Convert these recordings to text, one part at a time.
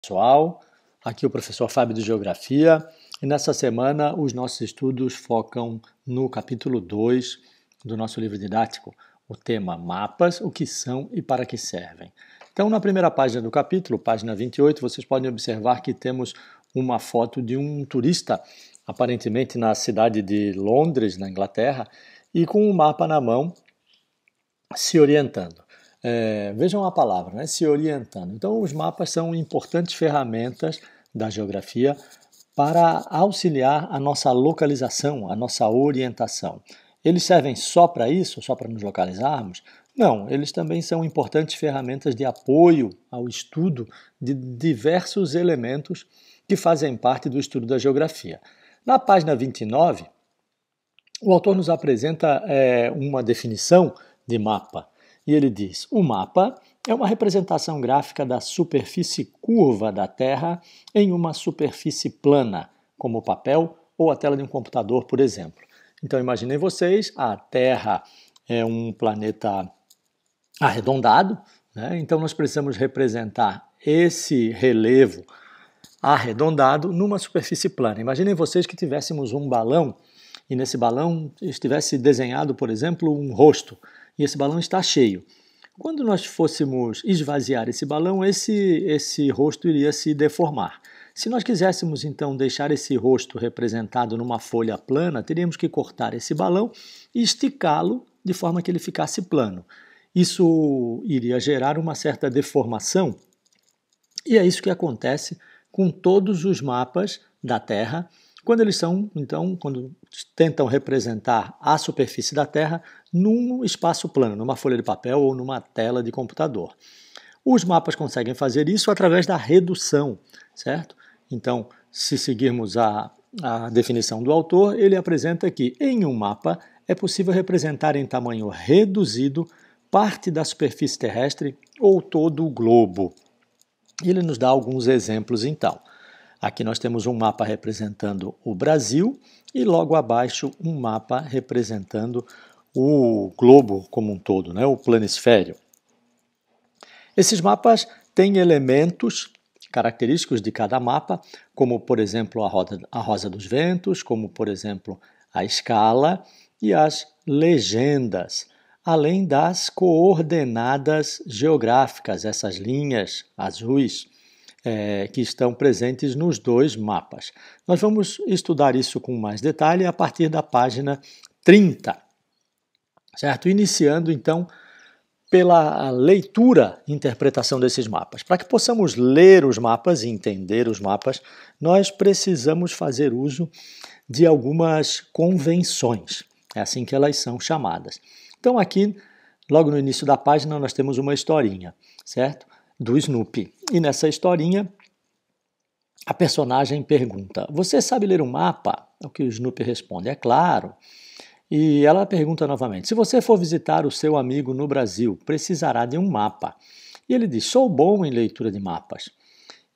Pessoal, aqui é o professor Fábio de Geografia e nessa semana os nossos estudos focam no capítulo 2 do nosso livro didático, o tema Mapas, o que são e para que servem. Então, na primeira página do capítulo, página 28, vocês podem observar que temos uma foto de um turista, aparentemente na cidade de Londres, na Inglaterra, e com um mapa na mão, se orientando. Vejam a palavra, né? Se orientando. Então, os mapas são importantes ferramentas da geografia para auxiliar a nossa localização, a nossa orientação. Eles servem só para isso, só para nos localizarmos? Não, eles também são importantes ferramentas de apoio ao estudo de diversos elementos que fazem parte do estudo da geografia. Na página 29, o autor nos apresenta uma definição de mapa. E ele diz: o mapa é uma representação gráfica da superfície curva da Terra em uma superfície plana, como o papel ou a tela de um computador, por exemplo. Então imaginem vocês, a Terra é um planeta arredondado, né? Então nós precisamos representar esse relevo arredondado numa superfície plana. Imaginem vocês que tivéssemos um balão e nesse balão estivesse desenhado, por exemplo, um rosto, e esse balão está cheio. Quando nós fôssemos esvaziar esse balão, esse rosto iria se deformar. Se nós quiséssemos, então, deixar esse rosto representado numa folha plana, teríamos que cortar esse balão e esticá-lo de forma que ele ficasse plano. Isso iria gerar uma certa deformação, e é isso que acontece com todos os mapas da Terra, quando eles são, então, quando tentam representar a superfície da Terra num espaço plano, numa folha de papel ou numa tela de computador. Os mapas conseguem fazer isso através da redução, certo? Então, se seguirmos a definição do autor, ele apresenta que em um mapa é possível representar em tamanho reduzido parte da superfície terrestre ou todo o globo. Ele nos dá alguns exemplos, então. Aqui nós temos um mapa representando o Brasil e logo abaixo um mapa representando o globo como um todo, né? O planisfério. Esses mapas têm elementos característicos de cada mapa, como por exemplo a rosa dos ventos, como por exemplo a escala e as legendas, além das coordenadas geográficas, essas linhas azuis que estão presentes nos dois mapas. Nós vamos estudar isso com mais detalhe a partir da página 30, certo? Iniciando, então, pela leitura e interpretação desses mapas. Para que possamos ler os mapas e entender os mapas, nós precisamos fazer uso de algumas convenções. É assim que elas são chamadas. Então, aqui, logo no início da página, nós temos uma historinha, certo? Do Snoopy. E nessa historinha, a personagem pergunta: você sabe ler um mapa? É o que o Snoopy responde: é claro. E ela pergunta novamente: se você for visitar o seu amigo no Brasil, precisará de um mapa. E ele diz: sou bom em leitura de mapas.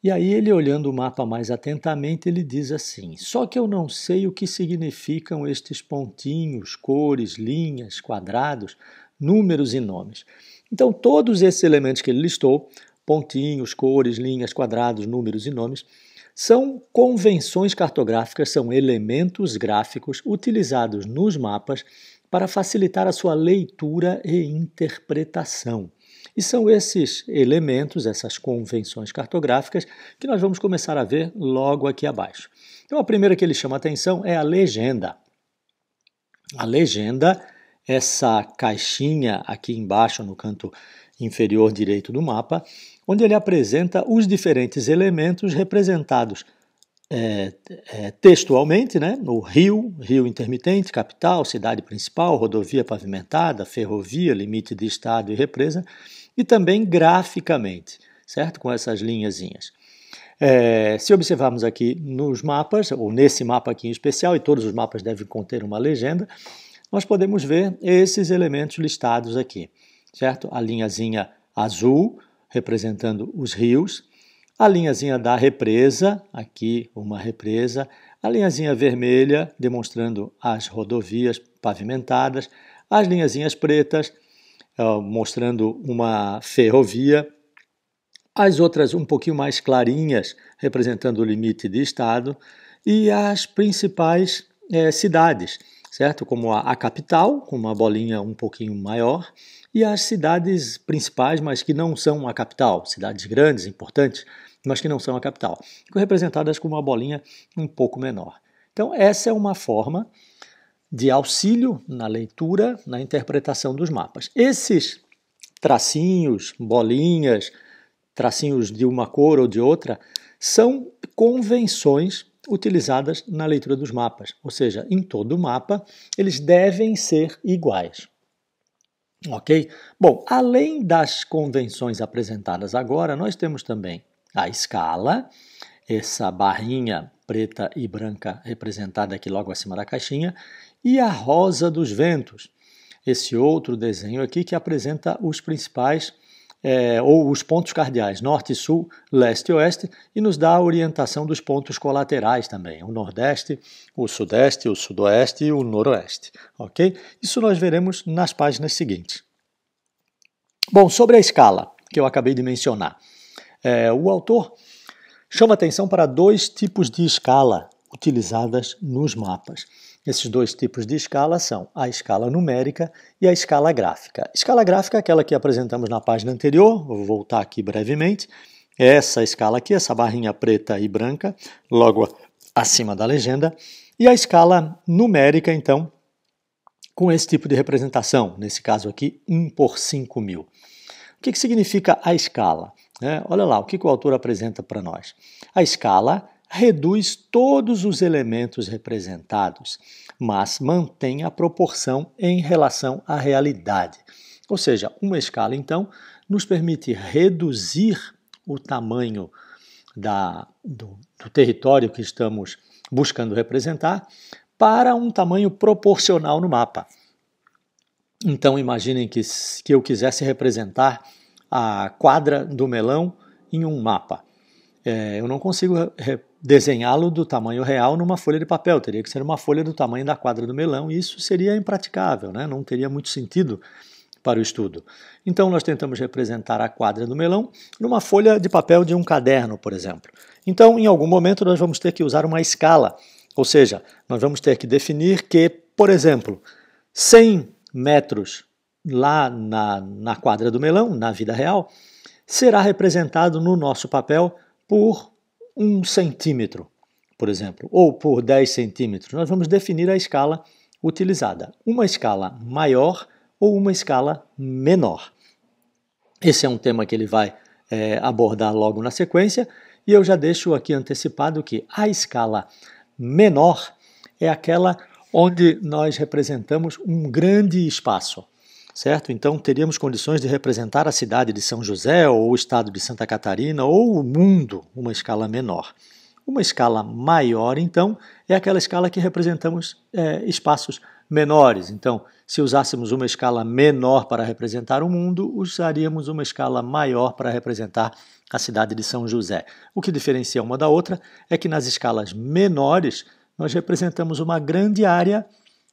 E aí ele, olhando o mapa mais atentamente, ele diz assim: só que eu não sei o que significam estes pontinhos, cores, linhas, quadrados, números e nomes. Então, todos esses elementos que ele listou, pontinhos, cores, linhas, quadrados, números e nomes, são convenções cartográficas, são elementos gráficos utilizados nos mapas para facilitar a sua leitura e interpretação. E são esses elementos, essas convenções cartográficas, que nós vamos começar a ver logo aqui abaixo. Então, a primeira que ele chama a atenção é a legenda. A legenda, essa caixinha aqui embaixo no canto inferior direito do mapa, onde ele apresenta os diferentes elementos representados textualmente, né? O rio, rio intermitente, capital, cidade principal, rodovia pavimentada, ferrovia, limite de estado e represa, e também graficamente, certo? Com essas linhazinhas. Se observarmos aqui nos mapas, ou nesse mapa aqui em especial, e todos os mapas devem conter uma legenda, nós podemos ver esses elementos listados aqui, certo? A linhazinha azul, representando os rios, a linhazinha da represa, aqui uma represa, a linhazinha vermelha, demonstrando as rodovias pavimentadas, as linhazinhas pretas, mostrando uma ferrovia, as outras um pouquinho mais clarinhas, representando o limite de estado, e as principais cidades, certo? Como a capital, com uma bolinha um pouquinho maior, e as cidades principais, mas que não são a capital, cidades grandes, importantes, mas que não são a capital, ficam representadas com uma bolinha um pouco menor. Então, essa é uma forma de auxílio na leitura, na interpretação dos mapas. Esses tracinhos, bolinhas, tracinhos de uma cor ou de outra, são convenções utilizadas na leitura dos mapas. Ou seja, em todo o mapa, eles devem ser iguais. Ok? Bom, além das convenções apresentadas agora, nós temos também a escala, essa barrinha preta e branca representada aqui logo acima da caixinha, e a rosa dos ventos, esse outro desenho aqui que apresenta os principais ou os pontos cardeais, norte, sul, leste e oeste, e nos dá a orientação dos pontos colaterais também, o nordeste, o sudeste, o sudoeste e o noroeste, ok? Isso nós veremos nas páginas seguintes. Bom, sobre a escala, que eu acabei de mencionar, o autor chama atenção para dois tipos de escala utilizadas nos mapas. Esses dois tipos de escala são a escala numérica e a escala gráfica. Escala gráfica é aquela que apresentamos na página anterior, vou voltar aqui brevemente. Essa escala aqui, essa barrinha preta e branca, logo acima da legenda. E a escala numérica, então, com esse tipo de representação, nesse caso aqui, 1 por 5.000. O que significa a escala? Olha lá, o que o autor apresenta para nós. A escala reduz todos os elementos representados, mas mantém a proporção em relação à realidade. Ou seja, uma escala, nos permite reduzir o tamanho do território que estamos buscando representar para um tamanho proporcional no mapa. Então, imaginem que eu quisesse representar a quadra do melão em um mapa. Eu não consigo desenhá-lo do tamanho real numa folha de papel, teria que ser uma folha do tamanho da quadra do melão, e isso seria impraticável, não teria muito sentido para o estudo. Então, nós tentamos representar a quadra do melão numa folha de papel de um caderno, por exemplo. Então, em algum momento, nós vamos ter que usar uma escala, ou seja, nós vamos ter que definir que, por exemplo, 100 metros lá na quadra do melão, na vida real, será representado no nosso papel por 1 centímetro, por exemplo, ou por 10 centímetros. Nós vamos definir a escala utilizada, uma escala maior ou uma escala menor. Esse é um tema que ele vai abordar logo na sequência, e eu já deixo aqui antecipado que a escala menor é aquela onde nós representamos um grande espaço, certo? Então, teríamos condições de representar a cidade de São José, ou o estado de Santa Catarina, ou o mundo, uma escala menor. Uma escala maior, então, é aquela escala que representamos espaços menores. Então, se usássemos uma escala menor para representar o mundo, usaríamos uma escala maior para representar a cidade de São José. O que diferencia uma da outra é que nas escalas menores, nós representamos uma grande área,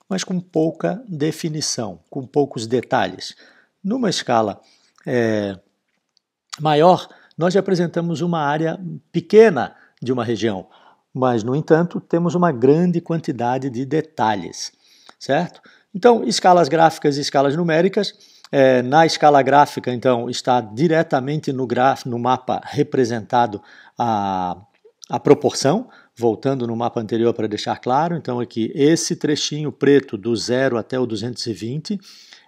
mas com pouca definição, com poucos detalhes. Numa escala maior, nós representamos uma área pequena de uma região, mas, no entanto, temos uma grande quantidade de detalhes, certo? Então, escalas gráficas e escalas numéricas. Na escala gráfica, então, está diretamente no mapa representado a proporção, voltando no mapa anterior para deixar claro. Então, aqui, esse trechinho preto do 0 até o 220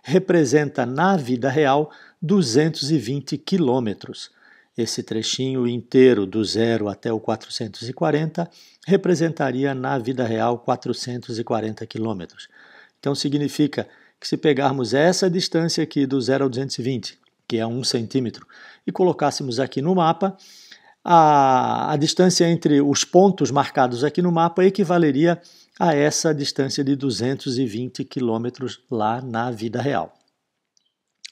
representa, na vida real, 220 quilômetros. Esse trechinho inteiro do 0 até o 440 representaria, na vida real, 440 quilômetros. Então, significa que se pegarmos essa distância aqui do 0 ao 220, que é 1 centímetro, e colocássemos aqui no mapa, a distância entre os pontos marcados aqui no mapa equivaleria a essa distância de 220 quilômetros lá na vida real.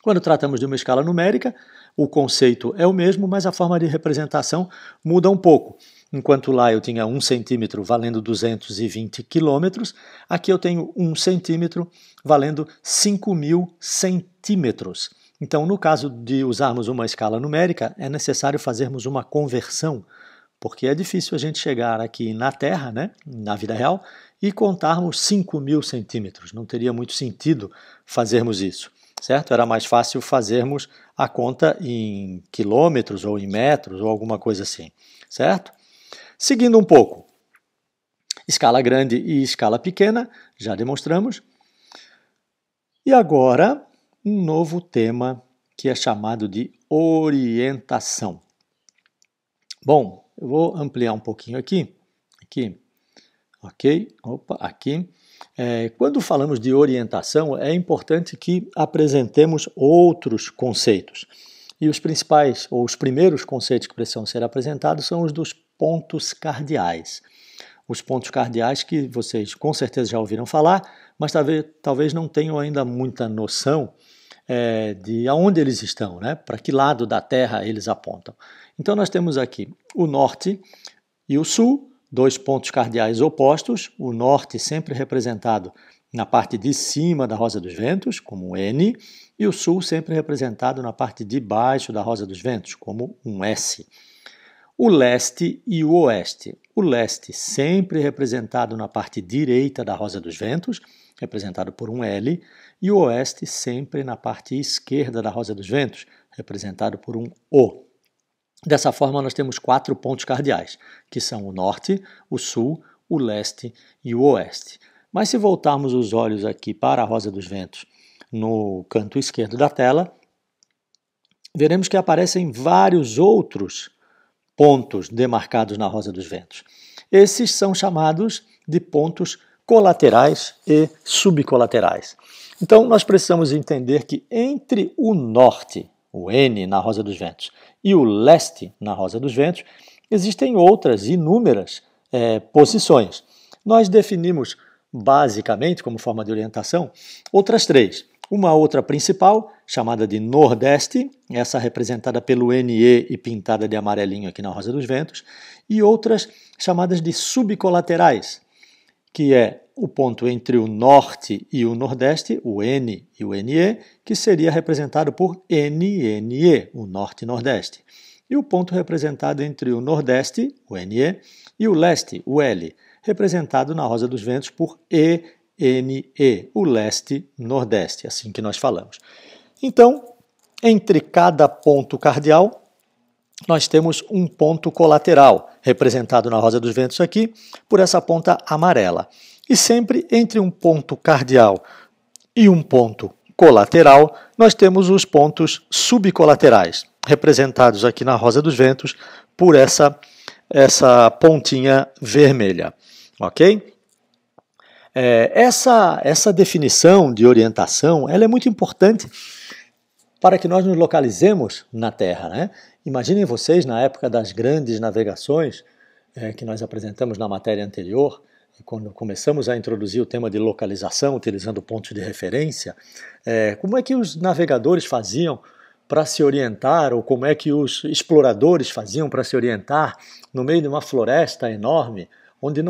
Quando tratamos de uma escala numérica, o conceito é o mesmo, mas a forma de representação muda um pouco. Enquanto lá eu tinha 1 centímetro valendo 220 quilômetros, aqui eu tenho 1 centímetro valendo 5.000 centímetros. Então, no caso de usarmos uma escala numérica, é necessário fazermos uma conversão, porque é difícil a gente chegar aqui na Terra, né, na vida real, e contarmos 5.000 centímetros. Não teria muito sentido fazermos isso, certo? Era mais fácil fazermos a conta em quilômetros ou em metros ou alguma coisa assim, certo? Seguindo um pouco, escala grande e escala pequena, já demonstramos. E agora, um novo tema que é chamado de orientação. Bom, eu vou ampliar um pouquinho aqui, ok? Opa, aqui. Quando falamos de orientação, é importante que apresentemos outros conceitos. E os principais, ou os primeiros conceitos que precisam ser apresentados são os dos pontos cardeais. Os pontos cardeais que vocês com certeza já ouviram falar, mas talvez não tenham ainda muita noção de aonde eles estão, né? Para que lado da Terra eles apontam. Então nós temos aqui o norte e o sul, dois pontos cardeais opostos, o norte sempre representado na parte de cima da rosa dos ventos, como um N, e o sul sempre representado na parte de baixo da rosa dos ventos, como um S. O leste e o oeste. O leste sempre representado na parte direita da rosa dos ventos, representado por um L, e o oeste sempre na parte esquerda da rosa dos ventos, representado por um O. Dessa forma, nós temos 4 pontos cardeais, que são o norte, o sul, o leste e o oeste. Mas se voltarmos os olhos aqui para a rosa dos ventos, no canto esquerdo da tela, veremos que aparecem vários outros pontos demarcados na rosa dos ventos. Esses são chamados de pontos colaterais e subcolaterais. Então, nós precisamos entender que entre o norte, o N na rosa dos ventos, e o leste na rosa dos ventos, existem outras inúmeras posições. Nós definimos basicamente, como forma de orientação, outras 3. Uma outra principal, chamada de nordeste, essa representada pelo NE e pintada de amarelinho aqui na rosa dos ventos, e outras chamadas de subcolaterais, que é o ponto entre o norte e o nordeste, o N e o NE, que seria representado por NNE, o norte e nordeste. E o ponto representado entre o nordeste, o NE, e o leste, o L, representado na rosa dos ventos por ENE, o leste-nordeste, assim que nós falamos. Então, entre cada ponto cardeal, nós temos um ponto colateral, representado na rosa dos ventos aqui, por essa ponta amarela. E sempre entre um ponto cardeal e um ponto colateral, nós temos os pontos subcolaterais, representados aqui na rosa dos ventos por essa pontinha vermelha, ok? Essa definição de orientação ela é muito importante para que nós nos localizemos na Terra, né? Imaginem vocês, na época das grandes navegações, que nós apresentamos na matéria anterior, quando começamos a introduzir o tema de localização, utilizando pontos de referência, como é que os navegadores faziam para se orientar, ou como é que os exploradores faziam para se orientar no meio de uma floresta enorme, onde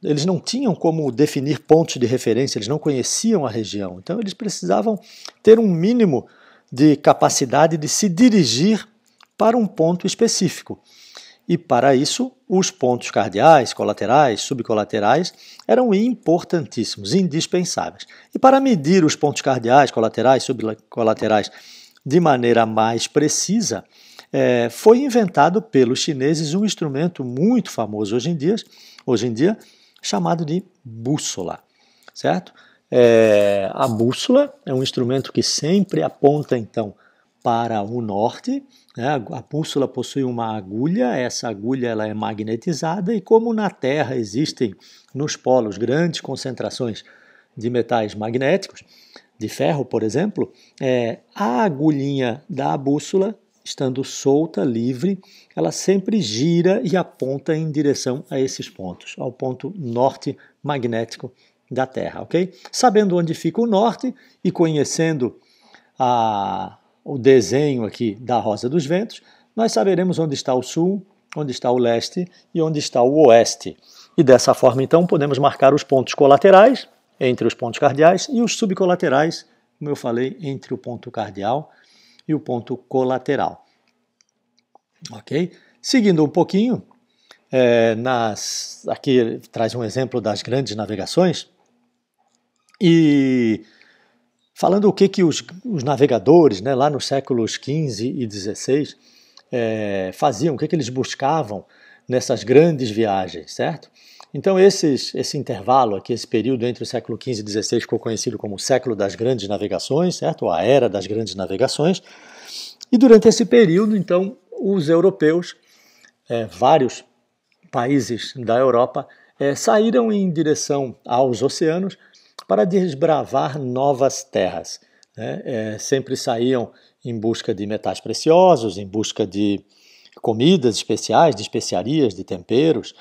eles não tinham como definir pontos de referência, eles não conheciam a região. Então eles precisavam ter um mínimo de capacidade de se dirigir para um ponto específico. E para isso, os pontos cardeais, colaterais, subcolaterais eram importantíssimos, indispensáveis. E para medir os pontos cardeais, colaterais, subcolaterais de maneira mais precisa, foi inventado pelos chineses um instrumento muito famoso hoje em dia chamado de bússola, certo? A bússola é um instrumento que sempre aponta, então, para o norte, né? A bússola possui uma agulha, essa agulha ela é magnetizada e como na Terra existem nos polos grandes concentrações de metais magnéticos, de ferro, por exemplo, a agulhinha da bússola, estando solta, livre, ela sempre gira e aponta em direção a esses pontos, ao ponto norte magnético da Terra, ok? Sabendo onde fica o norte e conhecendo o desenho aqui da rosa dos ventos, nós saberemos onde está o sul, onde está o leste e onde está o oeste. E dessa forma, então, podemos marcar os pontos colaterais entre os pontos cardeais e os subcolaterais como eu falei, entre o ponto cardeal e o ponto colateral. Ok? Seguindo um pouquinho, aqui traz um exemplo das grandes navegações, e falando o que os navegadores, né, lá nos séculos XV e XVI, faziam, o que eles buscavam nessas grandes viagens, certo? Então esse intervalo aqui, esse período entre o século XV e XVI ficou conhecido como o século das grandes navegações, certo? A era das grandes navegações. E durante esse período, então, os europeus, vários países da Europa, saíram em direção aos oceanos para desbravar novas terras. Né? Sempre saíam em busca de metais preciosos, em busca de comidas especiais, de especiarias, de temperos,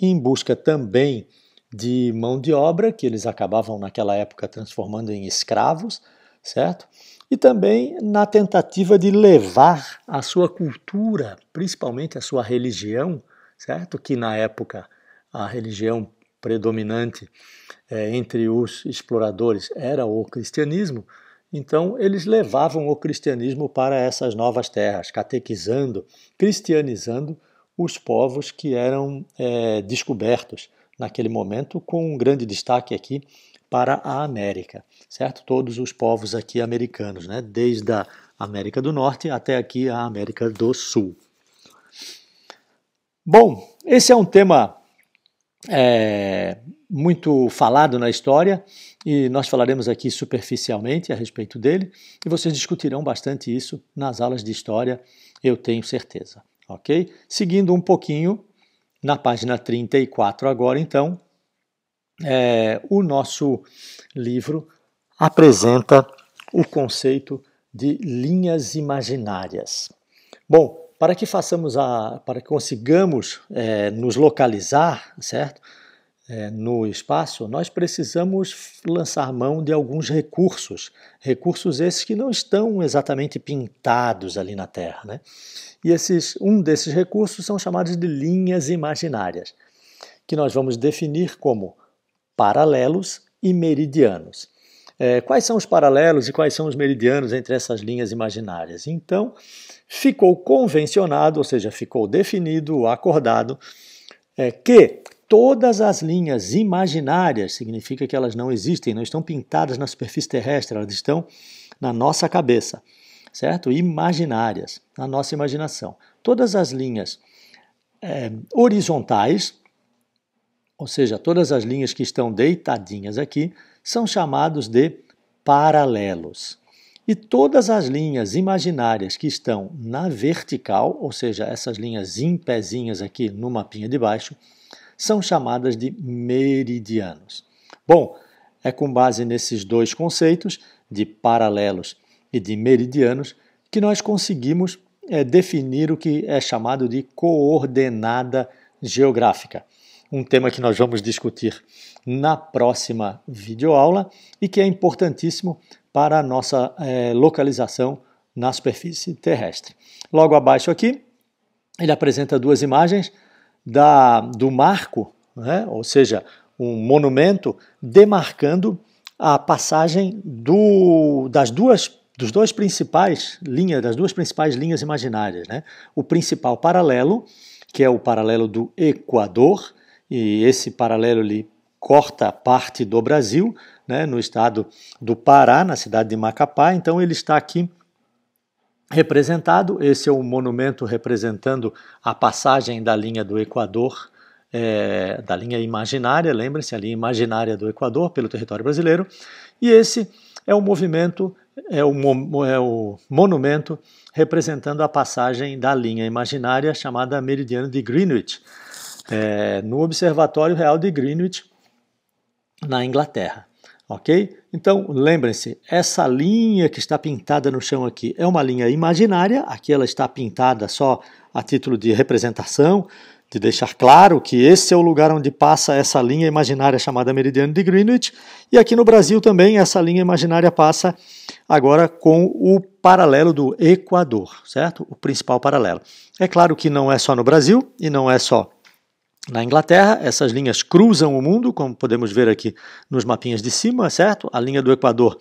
em busca também de mão de obra, que eles acabavam naquela época transformando em escravos, certo? E também na tentativa de levar a sua cultura, principalmente a sua religião, certo? Que na época a religião predominante entre os exploradores era o cristianismo. Então eles levavam o cristianismo para essas novas terras, catequizando, cristianizando os povos que eram descobertos naquele momento, com um grande destaque aqui para a América, certo? Todos os povos aqui americanos, né? Desde a América do Norte até aqui a América do Sul. Bom, esse é um tema muito falado na história e nós falaremos aqui superficialmente a respeito dele e vocês discutirão bastante isso nas aulas de história, eu tenho certeza, ok? Seguindo um pouquinho, na página 34 agora, então, o nosso livro apresenta o conceito de linhas imaginárias. Bom, para que consigamos nos localizar, certo? No espaço, nós precisamos lançar mão de alguns recursos esses que não estão exatamente pintados ali na Terra, né? E um desses recursos são chamados de linhas imaginárias, que nós vamos definir como paralelos e meridianos. Quais são os paralelos e quais são os meridianos entre essas linhas imaginárias? Então, ficou convencionado, ou seja, ficou definido, acordado, que todas as linhas imaginárias, significa que elas não existem, não estão pintadas na superfície terrestre, elas estão na nossa cabeça, certo? Imaginárias, na nossa imaginação. Todas as linhas horizontais, ou seja, todas as linhas que estão deitadinhas aqui, são chamados de paralelos. E todas as linhas imaginárias que estão na vertical, ou seja, essas linhas em pezinhas aqui no mapinha de baixo, são chamadas de meridianos. Bom, é com base nesses dois conceitos, de paralelos e de meridianos, que nós conseguimos definir o que é chamado de coordenada geográfica. Um tema que nós vamos discutir na próxima videoaula e que é importantíssimo para a nossa localização na superfície terrestre. Logo abaixo aqui, ele apresenta duas imagens do marco, né? Ou seja, um monumento demarcando a passagem das duas principais linhas imaginárias, né? O principal paralelo, que é o paralelo do Equador, e esse paralelo ele corta parte do Brasil, né, no estado do Pará, na cidade de Macapá. Então ele está aqui representado. Esse é um monumento representando a passagem da linha do Equador, da linha imaginária, lembrem-se, a linha imaginária do Equador pelo território brasileiro. E esse é o monumento representando a passagem da linha imaginária chamada Meridiano de Greenwich, no Observatório Real de Greenwich, na Inglaterra. Ok? Então, lembrem-se, essa linha que está pintada no chão aqui é uma linha imaginária, aqui ela está pintada só a título de representação, de deixar claro que esse é o lugar onde passa essa linha imaginária chamada Meridiano de Greenwich, e aqui no Brasil também essa linha imaginária passa agora com o paralelo do Equador, certo? O principal paralelo. É claro que não é só no Brasil e não é só Na Inglaterra, essas linhas cruzam o mundo, como podemos ver aqui nos mapinhas de cima, certo? A linha do Equador,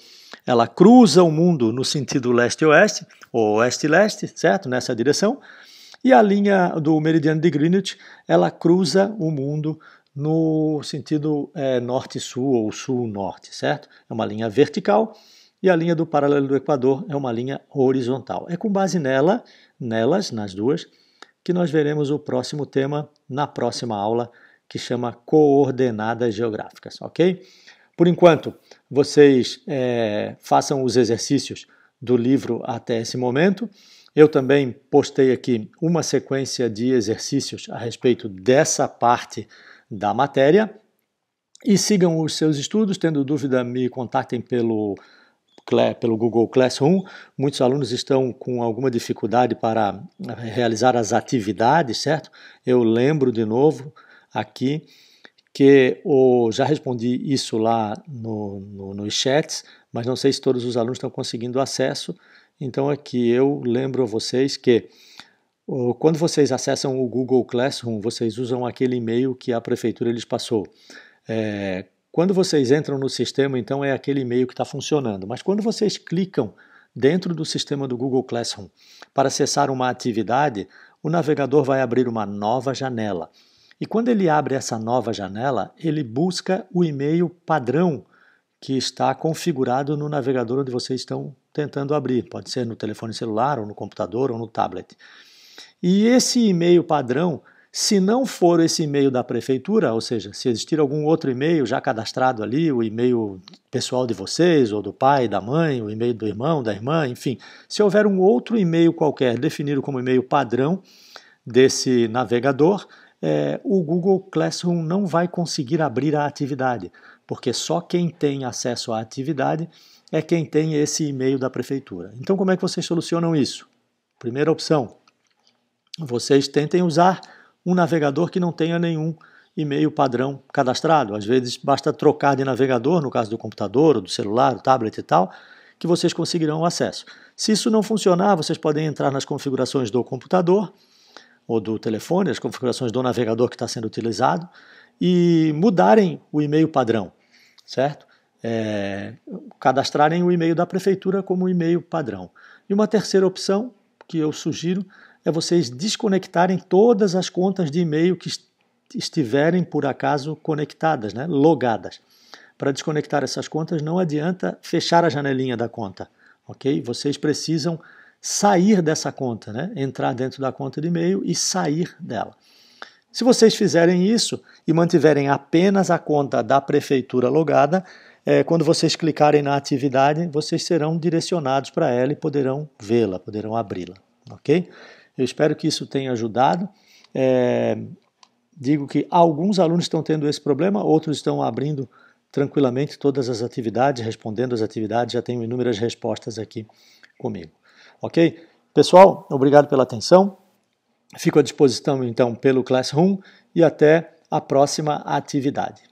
ela cruza o mundo no sentido leste-oeste, ou oeste-leste, certo? Nessa direção. E a linha do meridiano de Greenwich, ela cruza o mundo no sentido norte-sul ou sul-norte, certo? É uma linha vertical e a linha do paralelo do Equador é uma linha horizontal. É com base nelas, nas duas, que nós veremos o próximo tema na próxima aula, que chama Coordenadas Geográficas, ok? Por enquanto, vocês façam os exercícios do livro até esse momento. Eu também postei aqui uma sequência de exercícios a respeito dessa parte da matéria. E sigam os seus estudos. Tendo dúvida, me contactem pelo Google Classroom. Muitos alunos estão com alguma dificuldade para realizar as atividades, certo? Eu lembro de novo aqui que já respondi isso lá nos chats, mas não sei se todos os alunos estão conseguindo acesso. Então aqui eu lembro a vocês que quando vocês acessam o Google Classroom, vocês usam aquele e-mail que a prefeitura lhes passou. Quando vocês entram no sistema, então é aquele e-mail que está funcionando. Mas quando vocês clicam dentro do sistema do Google Classroom para acessar uma atividade, o navegador vai abrir uma nova janela. E quando ele abre essa nova janela, ele busca o e-mail padrão que está configurado no navegador onde vocês estão tentando abrir. Pode ser no telefone celular, ou no computador, ou no tablet. E esse e-mail padrão, se não for esse e-mail da prefeitura, ou seja, se existir algum outro e-mail já cadastrado ali, o e-mail pessoal de vocês, ou do pai, da mãe, o e-mail do irmão, da irmã, enfim, se houver um outro e-mail qualquer definido como e-mail padrão desse navegador, o Google Classroom não vai conseguir abrir a atividade, porque só quem tem acesso à atividade é quem tem esse e-mail da prefeitura. Então, como é que vocês solucionam isso? Primeira opção, vocês tentem usar um navegador que não tenha nenhum e-mail padrão cadastrado. Às vezes basta trocar de navegador, no caso do computador, ou do celular, do tablet e tal, que vocês conseguirão acesso. Se isso não funcionar, vocês podem entrar nas configurações do computador ou do telefone, as configurações do navegador que está sendo utilizado, e mudarem o e-mail padrão, certo? Cadastrarem o e-mail da prefeitura como e-mail padrão. E uma terceira opção que eu sugiro é vocês desconectarem todas as contas de e-mail que estiverem, por acaso, conectadas, né? Logadas. Para desconectar essas contas, não adianta fechar a janelinha da conta, ok? Vocês precisam sair dessa conta, né? Entrar dentro da conta de e-mail e sair dela. Se vocês fizerem isso e mantiverem apenas a conta da prefeitura logada, quando vocês clicarem na atividade, vocês serão direcionados para ela e poderão vê-la, poderão abri-la, ok? Eu espero que isso tenha ajudado. Digo que alguns alunos estão tendo esse problema, outros estão abrindo tranquilamente todas as atividades, respondendo as atividades, já tenho inúmeras respostas aqui comigo. Ok? Pessoal, obrigado pela atenção. Fico à disposição, então, pelo Classroom e até a próxima atividade.